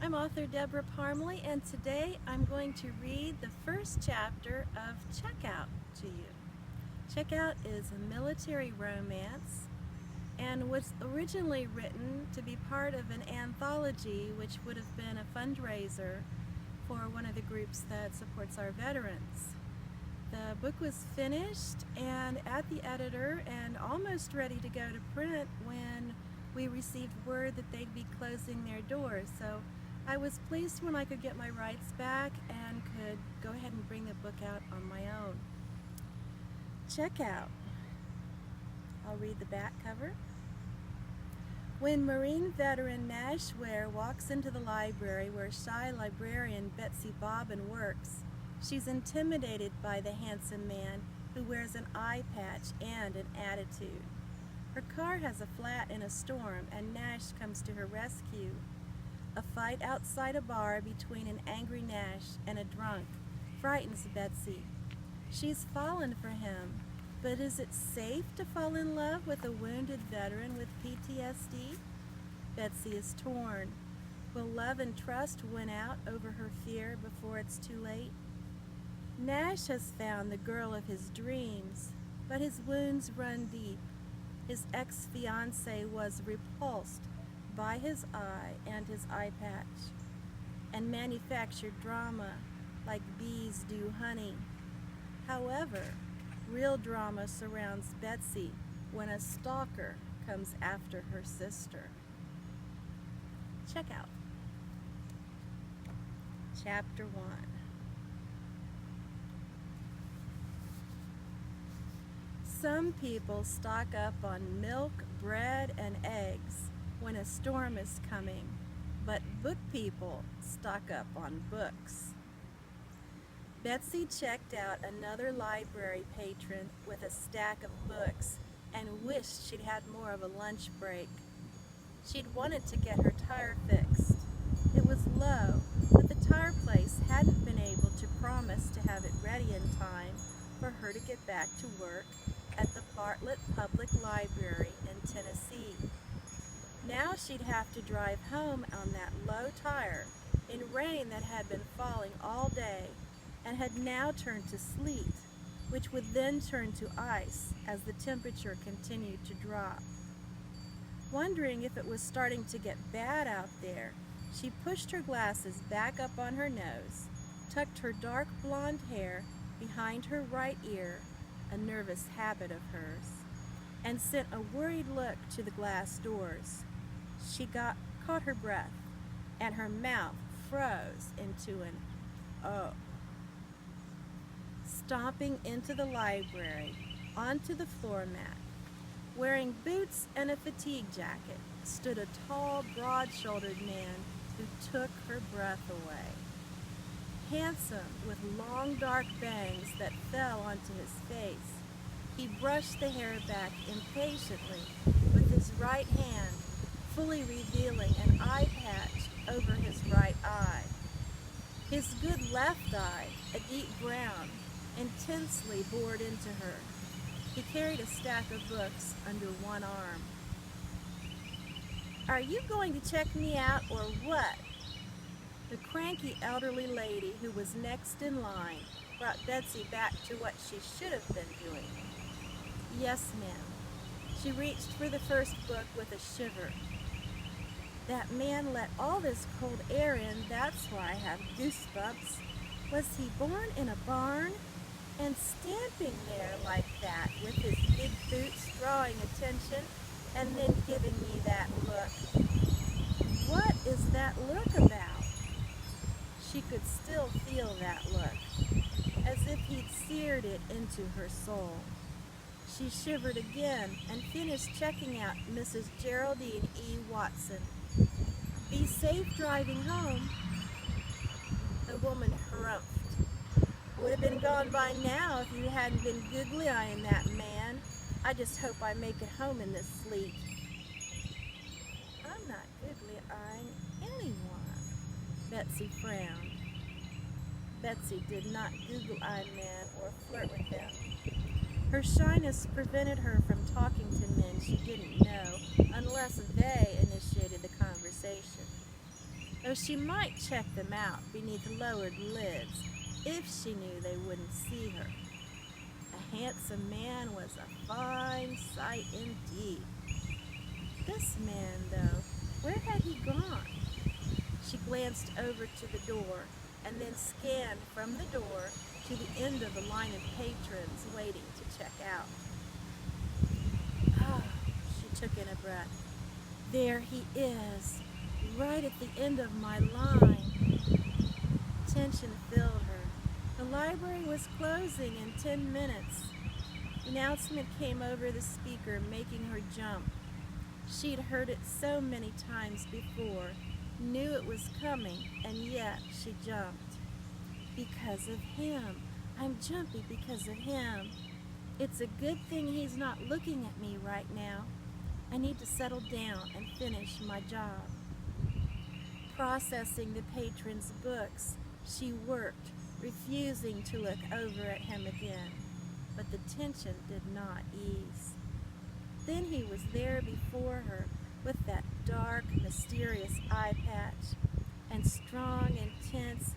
I'm author Debra Parmley, and today I'm going to read the first chapter of Checkout to you. Checkout is a military romance and was originally written to be part of an anthology which would have been a fundraiser for one of the groups that supports our veterans. The book was finished and at the editor and almost ready to go to print when we received word that they'd be closing their doors. So I was pleased when I could get my rights back and could go ahead and bring the book out on my own. Checkout. I'll read the back cover. When Marine veteran Nash Ware walks into the library where shy librarian Betsy Bobbins works, she's intimidated by the handsome man who wears an eye patch and an attitude. Her car has a flat in a storm and Nash comes to her rescue. A fight outside a bar between an angry Nash and a drunk frightens Betsy. She's fallen for him, but is it safe to fall in love with a wounded veteran with PTSD? Betsy is torn. Will love and trust win out over her fear before it's too late? Nash has found the girl of his dreams, but his wounds run deep. His ex-fiancée was repulsed by his eye and his eye patch, and manufactured drama like bees do honey. However, real drama surrounds Betsy when a stalker comes after her sister. Check out Chapter 1. Some people stock up on milk, bread, and eggs when a storm is coming, but book people stock up on books. Betsy checked out another library patron with a stack of books and wished she'd had more of a lunch break. She'd wanted to get her tire fixed. It was low, but the tire place hadn't been able to promise to have it ready in time for her to get back to work at the Bartlett Public Library in Tennessee. Now she'd have to drive home on that low tire in rain that had been falling all day and had now turned to sleet, which would then turn to ice as the temperature continued to drop. Wondering if it was starting to get bad out there, she pushed her glasses back up on her nose, tucked her dark blonde hair behind her right ear, a nervous habit of hers, and sent a worried look to the glass doors. She caught her breath, and her mouth froze into an "oh." Stomping into the library, onto the floor mat, wearing boots and a fatigue jacket, stood a tall, broad-shouldered man who took her breath away. Handsome, with long, dark bangs that fell onto his face, he brushed the hair back impatiently with his right hand, fully revealing an eye patch over his right eye. His good left eye, a deep brown, intensely bored into her. He carried a stack of books under one arm. "Are you going to check me out or what?" The cranky elderly lady who was next in line brought Betsy back to what she should have been doing. "Yes, ma'am." She reached for the first book with a shiver. "That man let all this cold air in, that's why I have goosebumps. Was he born in a barn? And stamping there like that with his big boots drawing attention and then giving me that look. What is that look about?" She could still feel that look, as if he'd seared it into her soul. She shivered again and finished checking out Mrs. Geraldine E. Watson. "Be safe driving home." The woman harumphed. "Would have been gone by now if you hadn't been googly-eyeing that man. I just hope I make it home in this sleet." "I'm not googly-eyeing anyone." Betsy frowned. Betsy did not Google-eye men or flirt with them. Her shyness prevented her from talking to men she didn't know unless they initiated the conversation. though she might check them out beneath lowered lids if she knew they wouldn't see her. A handsome man was a fine sight indeed. This man, though, where had he gone? She glanced over to the door and then scanned from the door to the end of the line of patrons waiting to check out. Ah, she took in a breath. There he is, right at the end of my line. Tension filled her. The library was closing in 10 minutes. The announcement came over the speaker, making her jump. She'd heard it so many times before, knew it was coming, and yet she jumped. Because of him. I'm jumpy because of him. It's a good thing he's not looking at me right now. I need to settle down and finish my job. Processing the patron's books, she worked, refusing to look over at him again. But the tension did not ease. Then he was there before her with that dark, mysterious eye patch and strong, intense,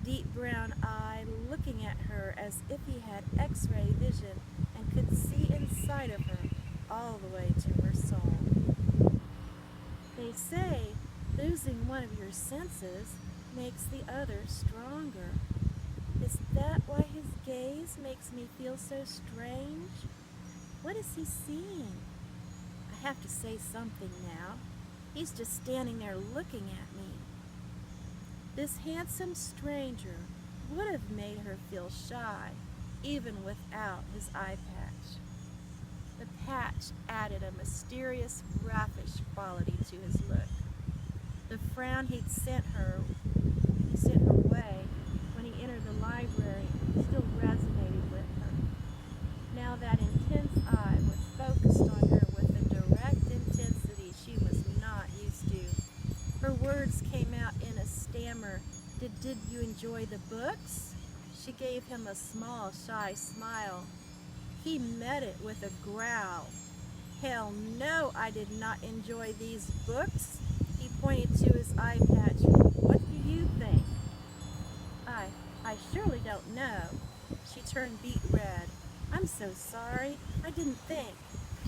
deep brown eye looking at her as if he had X-ray vision and could see inside of her all the way to her soul. They say losing one of your senses makes the other stronger. Is that why his gaze makes me feel so strange? What is he seeing? I have to say something now. He's just standing there looking at me. This handsome stranger would have made her feel shy, even without his eye patch. The patch added a mysterious, raffish quality to his look. The frown he'd sent her way when he entered the library still resonated with her. Now that intense eye was focused on her with a direct intensity she was not used to. Her words came out in a stammer. Did you enjoy the books? She gave him a small, shy smile. He met it with a growl. Hell no, I did not enjoy these books. He pointed to his eye patch. What do you think? I surely don't know. She turned beet red. I'm so sorry. I didn't think.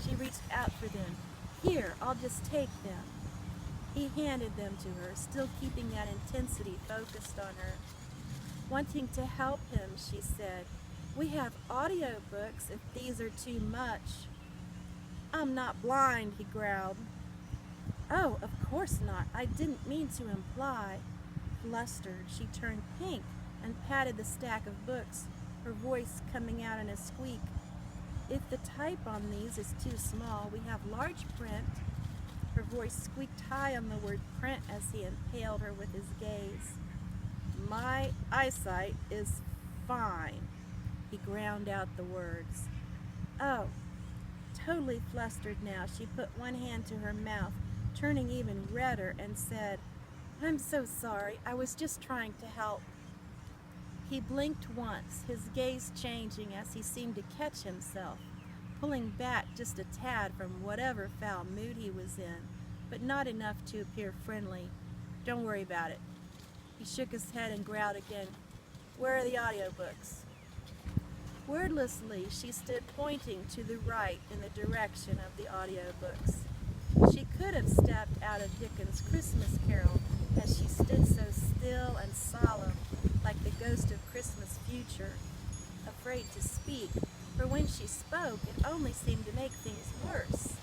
She reached out for them. Here, I'll just take them. He handed them to her, still keeping that intensity focused on her. Wanting to help him, she said, we have audiobooks if these are too much. I'm not blind, he growled. Oh, of course not. I didn't mean to imply. Flustered, she turned pink and patted the stack of books, her voice coming out in a squeak. If the type on these is too small, we have large print. Her voice squeaked high on the word print as he impaled her with his gaze. My eyesight is fine. He ground out the words. Oh, totally flustered now, she put one hand to her mouth, turning even redder, and said, I'm so sorry. I was just trying to help. He blinked once, his gaze changing as he seemed to catch himself, pulling back just a tad from whatever foul mood he was in, but not enough to appear friendly. Don't worry about it. He shook his head and growled again. Where are the audiobooks? Wordlessly, she stood pointing to the right in the direction of the audiobooks. She could have stepped out of Dickens' Christmas Carol as she stood so still and solemn, like the ghost of Christmas future, afraid to speak, for when she spoke, it only seemed to make things worse.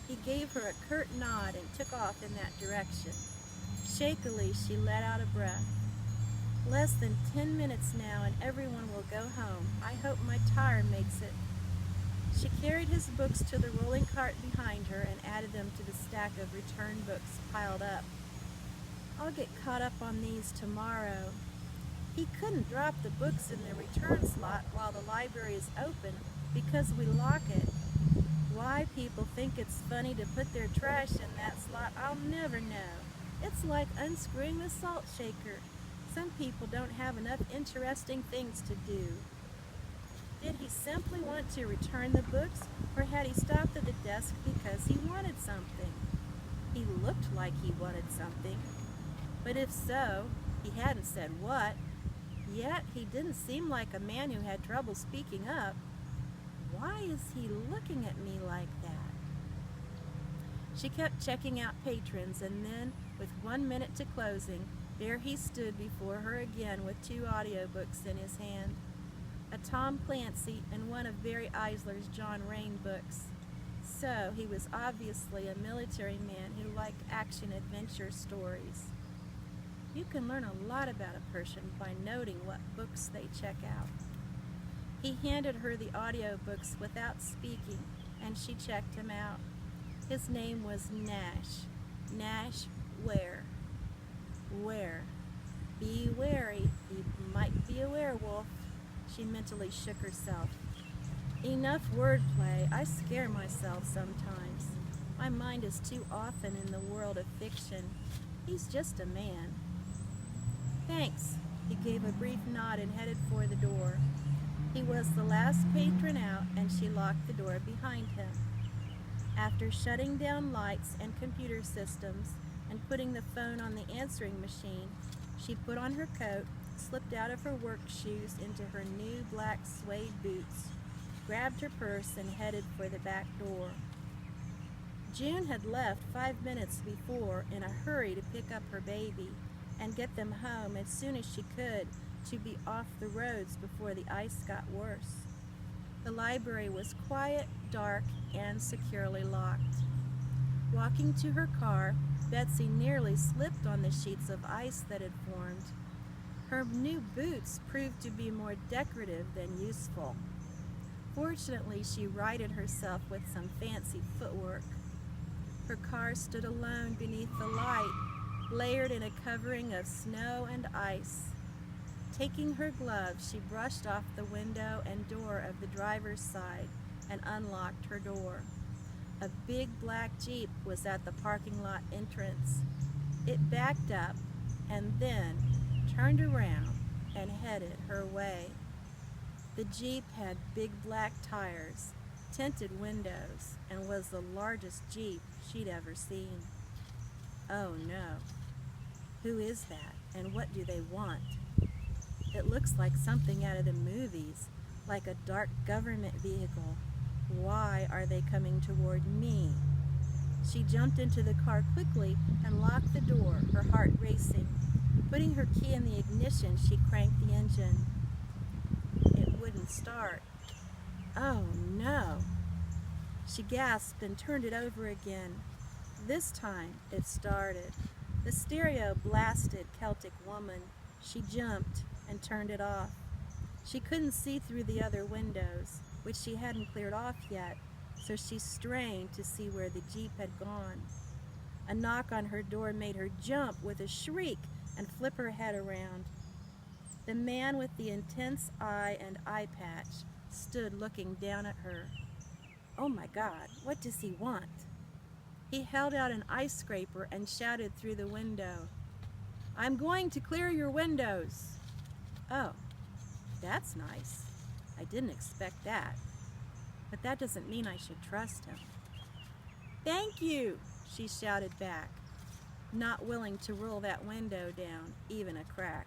He gave her a curt nod and took off in that direction. Shakily, she let out a breath. Less than 10 minutes now and everyone will go home. I hope my tire makes it. She carried his books to the rolling cart behind her and added them to the stack of return books piled up. I'll get caught up on these tomorrow. He couldn't drop the books in the return slot while the library is open because we lock it. Why people think it's funny to put their trash in that slot, I'll never know. It's like unscrewing the salt shaker. Some people don't have enough interesting things to do. Did he simply want to return the books, or had he stopped at the desk because he wanted something? He looked like he wanted something. But if so, he hadn't said what. Yet he didn't seem like a man who had trouble speaking up. Why is he looking at me like that? She kept checking out patrons, and then, with 1 minute to closing, there he stood before her again with 2 audiobooks in his hand, a Tom Clancy and one of Barry Eisler's John Rain books. So he was obviously a military man who liked action-adventure stories. You can learn a lot about a person by noting what books they check out. He handed her the audiobooks without speaking, and she checked him out. His name was Nash. Nash Ware. Ware. Be wary, he might be a werewolf. She mentally shook herself. Enough wordplay. I scare myself sometimes. My mind is too often in the world of fiction. He's just a man. Thanks. He gave a brief nod and headed for the door. He was the last patron out, and she locked the door behind him. After shutting down lights and computer systems and putting the phone on the answering machine, she put on her coat, slipped out of her work shoes into her new black suede boots, grabbed her purse, and headed for the back door. June had left 5 minutes before in a hurry to pick up her baby and get them home as soon as she could to be off the roads before the ice got worse. The library was quiet, dark, and securely locked. Walking to her car, Betsy nearly slipped on the sheets of ice that had formed. Her new boots proved to be more decorative than useful. Fortunately, she righted herself with some fancy footwork. Her car stood alone beneath the light, layered in a covering of snow and ice. Taking her gloves, she brushed off the window and door of the driver's side and unlocked her door. A big black Jeep was at the parking lot entrance. It backed up and then turned around and headed her way. The Jeep had big black tires, tinted windows, and was the largest Jeep she'd ever seen. Oh no. Who is that, and what do they want? It looks like something out of the movies, like a dark government vehicle. Why are they coming toward me? She jumped into the car quickly and locked the door, her heart racing. Putting her key in the ignition, she cranked the engine. It wouldn't start. Oh no! She gasped and turned it over again. This time it started. The stereo blasted Celtic Woman. She jumped and turned it off. She couldn't see through the other windows, which she hadn't cleared off yet, so she strained to see where the Jeep had gone. A knock on her door made her jump with a shriek and flip her head around. The man with the intense eye and eye patch stood looking down at her. Oh my God, what does he want? He held out an ice scraper and shouted through the window, "I'm going to clear your windows." Oh, that's nice. I didn't expect that. But that doesn't mean I should trust him. "Thank you," she shouted back, not willing to roll that window down, even a crack.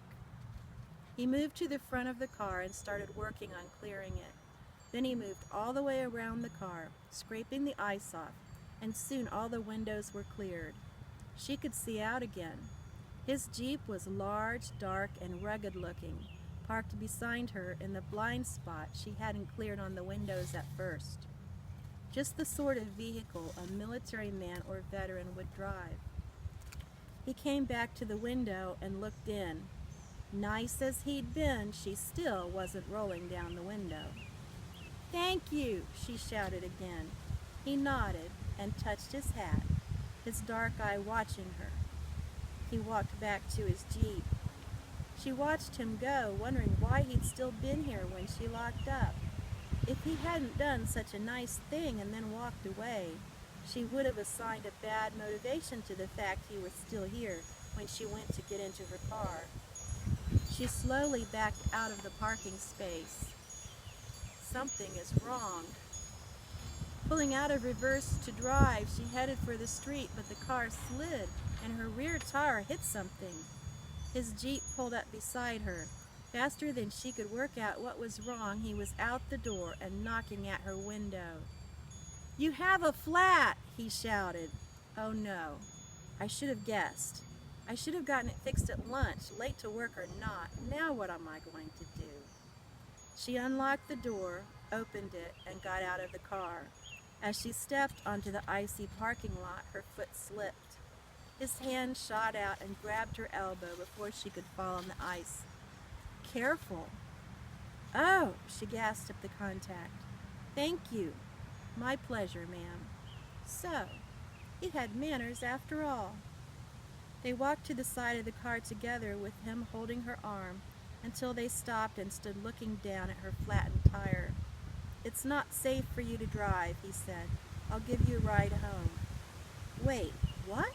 He moved to the front of the car and started working on clearing it. Then he moved all the way around the car, scraping the ice off, and soon all the windows were cleared. She could see out again. His Jeep was large, dark, and rugged looking, parked beside her in the blind spot she hadn't cleared on the windows at first. Just the sort of vehicle a military man or veteran would drive. He came back to the window and looked in. Nice as he'd been, she still wasn't rolling down the window. "Thank you," she shouted again. He nodded and touched his hat, his dark eye watching her. He walked back to his Jeep. She watched him go, wondering why he'd still been here when she locked up. If he hadn't done such a nice thing and then walked away, she would have assigned a bad motivation to the fact he was still here when she went to get into her car. She slowly backed out of the parking space. Something is wrong. Pulling out of reverse to drive, she headed for the street, but the car slid and her rear tire hit something. His Jeep pulled up beside her. Faster than she could work out what was wrong, he was out the door and knocking at her window. "You have a flat!" he shouted. "Oh no, I should have guessed. I should have gotten it fixed at lunch, late to work or not. Now what am I going to do?" She unlocked the door, opened it, and got out of the car. As she stepped onto the icy parking lot, her foot slipped. His hand shot out and grabbed her elbow before she could fall on the ice. "Careful." "Oh," she gasped at the contact. "Thank you." "My pleasure, ma'am." So, he had manners after all. They walked to the side of the car together with him holding her arm until they stopped and stood looking down at her flattened tire. "It's not safe for you to drive," he said. "I'll give you a ride home." "Wait, what?"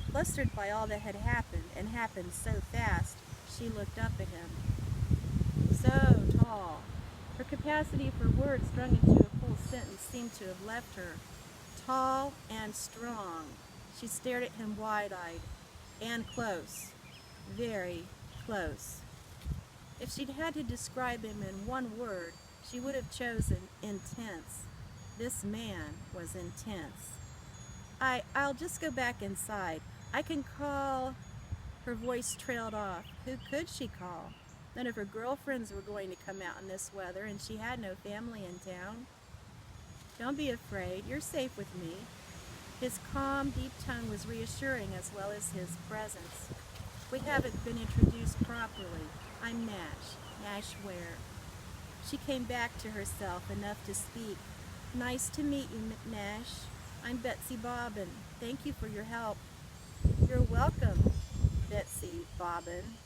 Flustered by all that had happened, and happened so fast, she looked up at him. So tall. Her capacity for words strung into a full sentence seemed to have left her. Tall and strong. She stared at him wide-eyed. And close. Very close. If she'd had to describe him in one word, she would have chosen intense. This man was intense. I'll just go back inside. I can call." Her voice trailed off. Who could she call? None of her girlfriends were going to come out in this weather, and she had no family in town. "Don't be afraid. You're safe with me." His calm, deep tone was reassuring as well as his presence. "We haven't been introduced properly. I'm Nash Ware." She came back to herself enough to speak. "Nice to meet you, Nash. I'm Betsy Bobbin. Thank you for your help." "You're welcome, Betsy Bobbin."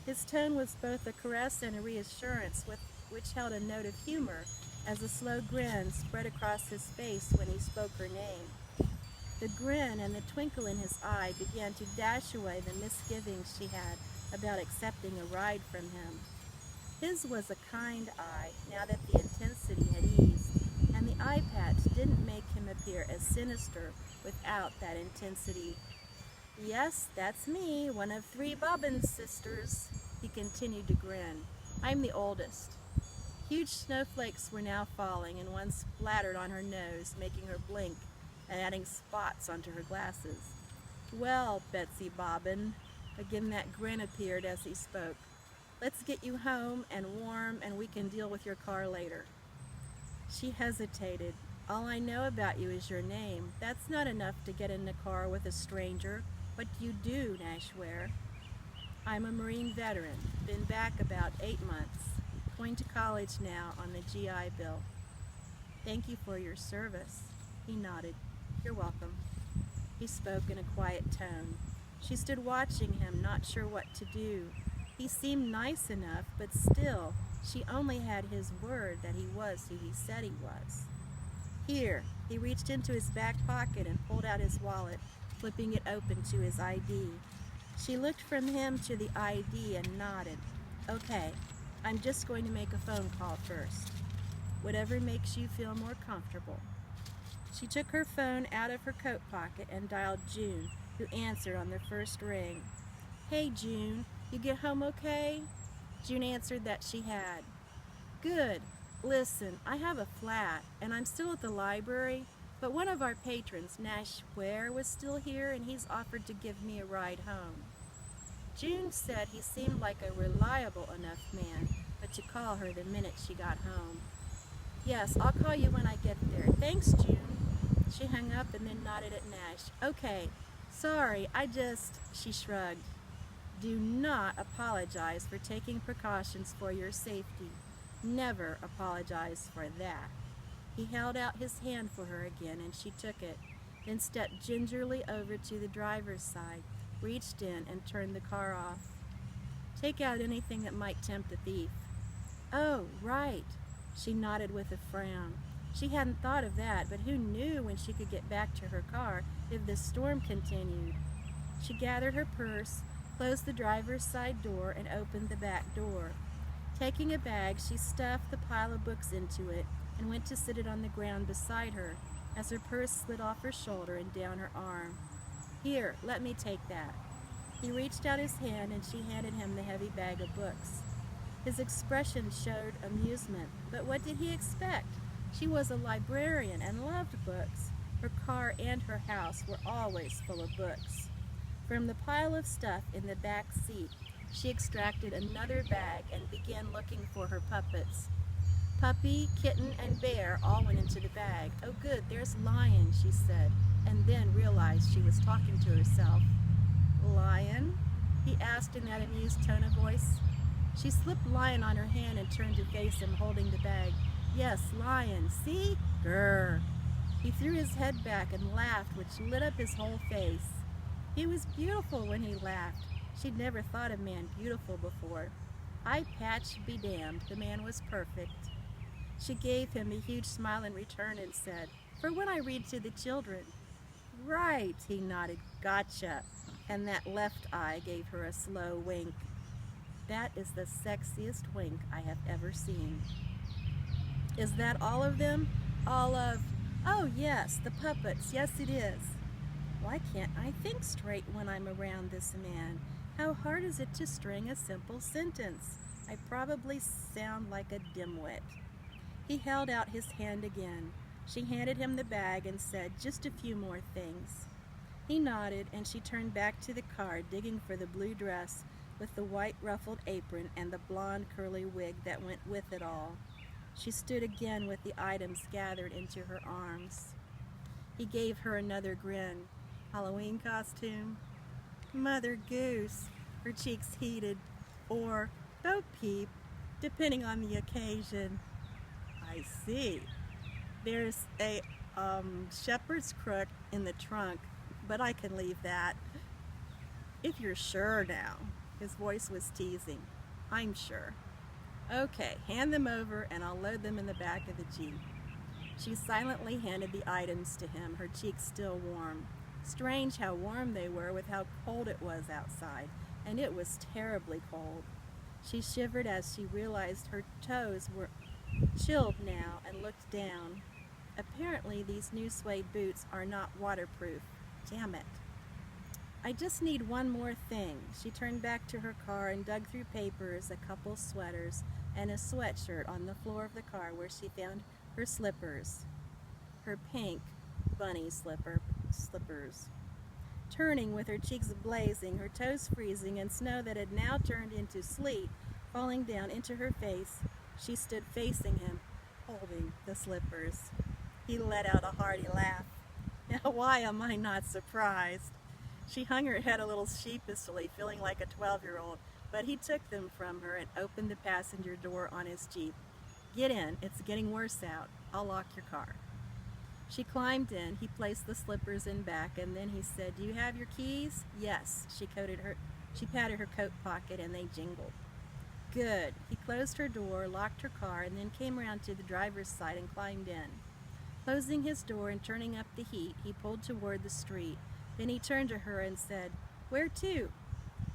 His tone was both a caress and a reassurance, which held a note of humor as a slow grin spread across his face when he spoke her name. The grin and the twinkle in his eye began to dash away the misgivings she had about accepting a ride from him. His was a kind eye, now that the intensity had eased, and the eye patch didn't make him appear as sinister without that intensity. "Yes, that's me, one of 3 Bobbins sisters," he continued to grin. "I'm the oldest." Huge snowflakes were now falling, and one splattered on her nose, making her blink and adding spots onto her glasses. "Well, Betsy Bobbin," again that grin appeared as he spoke. "Let's get you home and warm, and we can deal with your car later." She hesitated. "All I know about you is your name. That's not enough to get in the car with a stranger. What do you do, Nash Ware?" "I'm a Marine veteran. Been back about 8 months. Going to college now on the GI Bill." "Thank you for your service." He nodded. "You're welcome." He spoke in a quiet tone. She stood watching him, not sure what to do. He seemed nice enough, but still, she only had his word that he was who he said he was. "Here." He reached into his back pocket and pulled out his wallet, flipping it open to his ID. She looked from him to the ID and nodded. "Okay, I'm just going to make a phone call first." "Whatever makes you feel more comfortable." She took her phone out of her coat pocket and dialed June, who answered on the first ring. "Hey, June, you get home okay?" June answered that she had. "Good. Listen, I have a flat, and I'm still at the library, but one of our patrons, Nash Ware, was still here, and he's offered to give me a ride home." June said he seemed like a reliable enough man, but to call her the minute she got home. "Yes, I'll call you when I get there. Thanks, June." She hung up and then nodded at Nash. "Okay, sorry, she shrugged. "Do not apologize for taking precautions for your safety. Never apologize for that." He held out his hand for her again, and she took it, then stepped gingerly over to the driver's side, reached in, and turned the car off. "Take out anything that might tempt a thief." "Oh, right." She nodded with a frown. She hadn't thought of that, but who knew when she could get back to her car if the storm continued. She gathered her purse, closed the driver's side door, and opened the back door. Taking a bag, she stuffed the pile of books into it and went to sit it on the ground beside her as her purse slid off her shoulder and down her arm. "Here, let me take that." He reached out his hand and she handed him the heavy bag of books. His expression showed amusement, but what did he expect? She was a librarian and loved books. Her car and her house were always full of books. From the pile of stuff in the back seat, she extracted another bag and began looking for her puppets. Puppy, kitten, and bear all went into the bag. "Oh good, there's Lion," she said, and then realized she was talking to herself. "Lion?" he asked in that amused tone of voice. She slipped Lion on her hand and turned to face him, holding the bag. "Yes, Lion. See? Grrr." He threw his head back and laughed, which lit up his whole face. He was beautiful when he laughed. She'd never thought a man beautiful before. Eye patch be damned, the man was perfect. She gave him a huge smile in return and said, "For when I read to the children." "Right," he nodded. "Gotcha." And that left eye gave her a slow wink. That is the sexiest wink I have ever seen. "Is that all of them?" "All of—" "Oh yes, the puppets. Yes, it is." "Why can't I think straight when I'm around this man? How hard is it to string a simple sentence? I probably sound like a dimwit." He held out his hand again. She handed him the bag and said, "Just a few more things." He nodded, and she turned back to the car, digging for the blue dress with the white ruffled apron and the blonde curly wig that went with it all. She stood again with the items gathered into her arms. He gave her another grin. "Halloween costume?" "Mother Goose." Her cheeks heated. Or "Bo Peep," depending on the occasion. "I see. There's a shepherd's crook in the trunk, but I can leave that." "If you're sure now." His voice was teasing. "I'm sure." "Okay, hand them over and I'll load them in the back of the Jeep." She silently handed the items to him, her cheeks still warm. Strange how warm they were with how cold it was outside, and it was terribly cold. She shivered as she realized her toes were chilled now and looked down. Apparently these new suede boots are not waterproof. Damn it. "I just need one more thing." She turned back to her car and dug through papers, a couple sweaters, and a sweatshirt on the floor of the car where she found her slippers. Her pink bunny slippers. Turning with her cheeks blazing, her toes freezing, and snow that had now turned into sleet falling down into her face, she stood facing him, holding the slippers. He let out a hearty laugh. "Now why am I not surprised?" She hung her head a little sheepishly, feeling like a 12-year-old, but he took them from her and opened the passenger door on his Jeep. "Get in, it's getting worse out. I'll lock your car." She climbed in, he placed the slippers in back, and then he said, "Do you have your keys?" "Yes." She patted her coat pocket and they jingled. "Good." He closed her door, locked her car, and then came around to the driver's side and climbed in. Closing his door and turning up the heat, he pulled toward the street. Then he turned to her and said, "Where to?"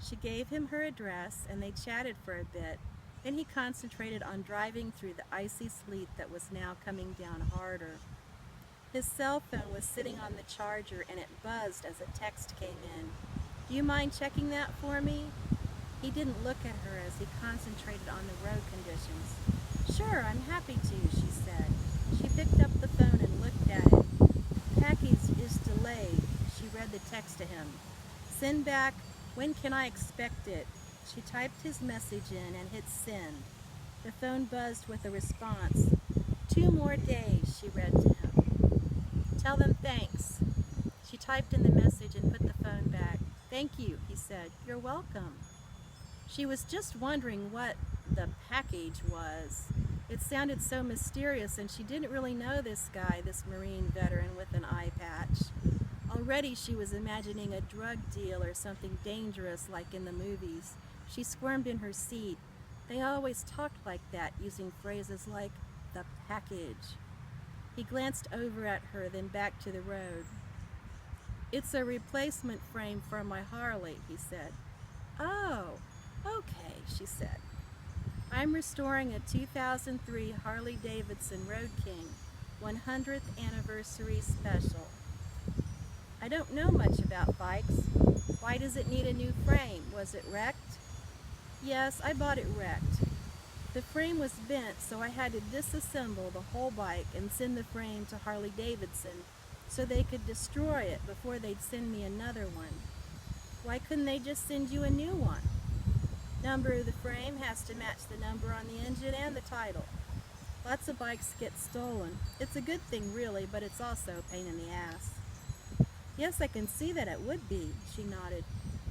She gave him her address, and they chatted for a bit. Then he concentrated on driving through the icy sleet that was now coming down harder. His cell phone was sitting on the charger, and it buzzed as a text came in. "Do you mind checking that for me?" He didn't look at her as he concentrated on the road conditions. "Sure, I'm happy to," she said. She picked up the phone and looked at it. "Package is delayed." She read the text to him. "Send back, when can I expect it?" She typed his message in and hit send. The phone buzzed with a response. 2 more days, she read to him. "Tell them thanks." She typed in the message and put the phone back. "Thank you," he said. "You're welcome." She was just wondering what the package was. It sounded so mysterious, and she didn't really know this guy, this Marine veteran with an eye patch. Already she was imagining a drug deal or something dangerous like in the movies. She squirmed in her seat. They always talked like that, using phrases like, "the package." He glanced over at her, then back to the road. "It's a replacement frame for my Harley," he said. "Oh, okay," she said. I'm restoring a 2003 Harley-Davidson Road King 100th Anniversary Special. I don't know much about bikes. Why does it need a new frame? Was it wrecked? Yes, I bought it wrecked. The frame was bent, so I had to disassemble the whole bike and send the frame to Harley-Davidson so they could destroy it before they'd send me another one. Why couldn't they just send you a new one? Number of the frame has to match the number on the engine and the title. Lots of bikes get stolen. It's a good thing really, but it's also a pain in the ass. Yes, I can see that it would be, she nodded.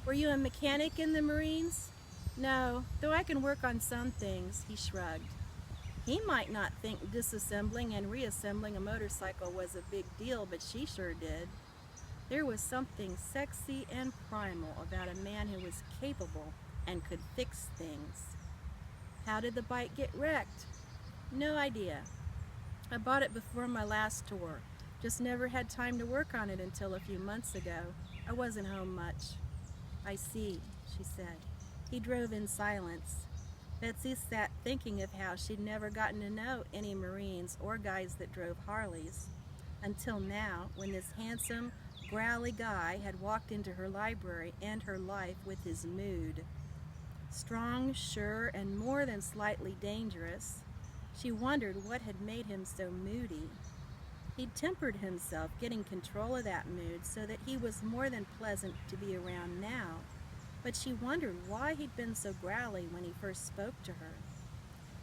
Were you a mechanic in the Marines? No, though I can work on some things, he shrugged. He might not think disassembling and reassembling a motorcycle was a big deal, but she sure did. There was something sexy and primal about a man who was capable and could fix things. How did the bike get wrecked? No idea. I bought it before my last tour. Just never had time to work on it until a few months ago. I wasn't home much. I see, she said. He drove in silence. Betsy sat thinking of how she'd never gotten to know any Marines or guys that drove Harleys until now, when this handsome, growly guy had walked into her library and her life with his mood. Strong, sure, and more than slightly dangerous. She wondered what had made him so moody. He'd tempered himself, getting control of that mood so that he was more than pleasant to be around now. But she wondered why he'd been so growly when he first spoke to her.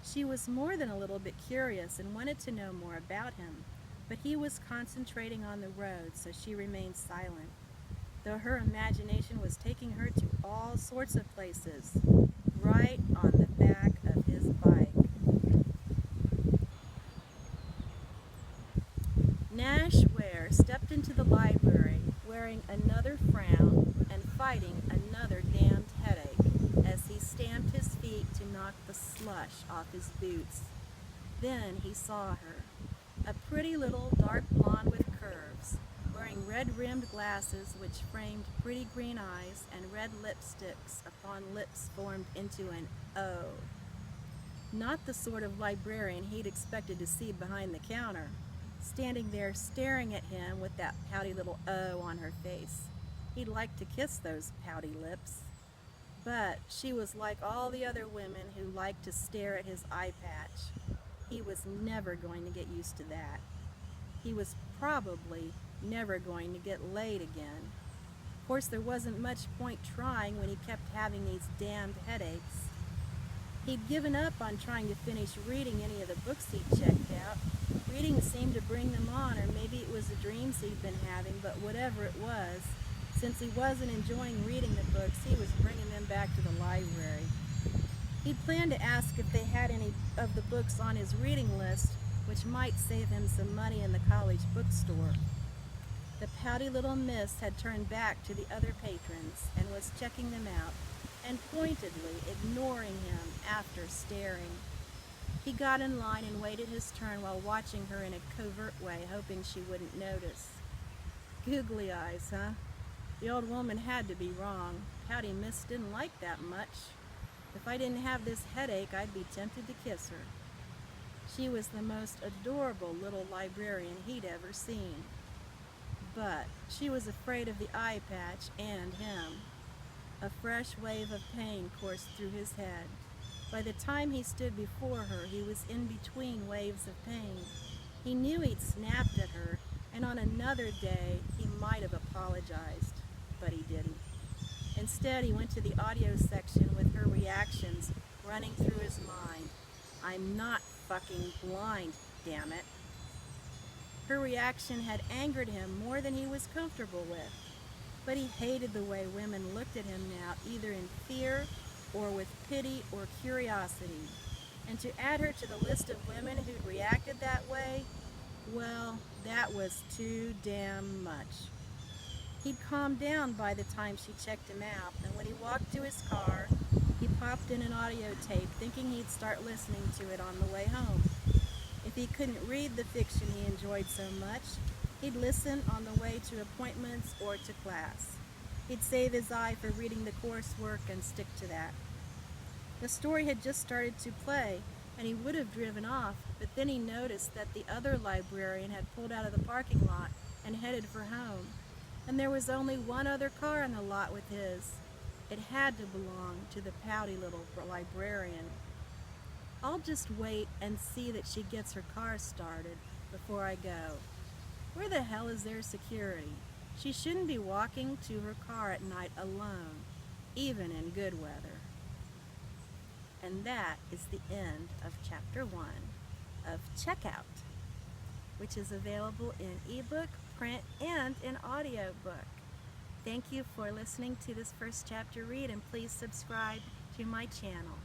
She was more than a little bit curious and wanted to know more about him, but he was concentrating on the road, so she remained silent, though her imagination was taking her to all sorts of places, right on the back of his bike. Nash Ware stepped into the library wearing another frown and fighting another damned headache as he stamped his feet to knock the slush off his boots. Then he saw her, a pretty little dark blonde with curves, wearing red-rimmed glasses which framed pretty green eyes and red lipsticks upon lips formed into an O. Not the sort of librarian he'd expected to see behind the counter, standing there staring at him with that pouty little O on her face. He'd like to kiss those pouty lips. But she was like all the other women who liked to stare at his eye patch. He was never going to get used to that. He was probably never going to get laid again. Of course, there wasn't much point trying when he kept having these damned headaches. He'd given up on trying to finish reading any of the books he'd checked out. Reading seemed to bring them on, or maybe it was the dreams he'd been having, but whatever it was, since he wasn't enjoying reading the books, he was bringing them back to the library. He'd planned to ask if they had any of the books on his reading list, which might save him some money in the college bookstore. The pouty little miss had turned back to the other patrons and was checking them out, and pointedly ignoring him after staring. He got in line and waited his turn while watching her in a covert way, hoping she wouldn't notice. Googly eyes, huh? The old woman had to be wrong. Pouty Miss didn't like that much. If I didn't have this headache, I'd be tempted to kiss her. She was the most adorable little librarian he'd ever seen. But she was afraid of the eye patch and him. A fresh wave of pain coursed through his head. By the time he stood before her, he was in between waves of pain. He knew he'd snapped at her, and on another day he might have apologized, but he didn't. Instead, he went to the audio section with her reactions running through his mind. I'm not fucking blind, damn it. Her reaction had angered him more than he was comfortable with. But he hated the way women looked at him now, either in fear or with pity or curiosity. And to add her to the list of women who'd reacted that way, well, that was too damn much. He'd calmed down by the time she checked him out, and when he walked to his car, he popped in an audio tape, thinking he'd start listening to it on the way home. If he couldn't read the fiction he enjoyed so much, he'd listen on the way to appointments or to class. He'd save his eye for reading the coursework and stick to that. The story had just started to play, and he would have driven off, but then he noticed that the other librarian had pulled out of the parking lot and headed for home. And there was only one other car in the lot with his. It had to belong to the pouty little librarian. I'll just wait and see that she gets her car started before I go. Where the hell is their security? She shouldn't be walking to her car at night alone, even in good weather. And that is the end of Chapter 1 of Checkout, which is available in ebook, print, and in audiobook. Thank you for listening to this first chapter read, and please subscribe to my channel.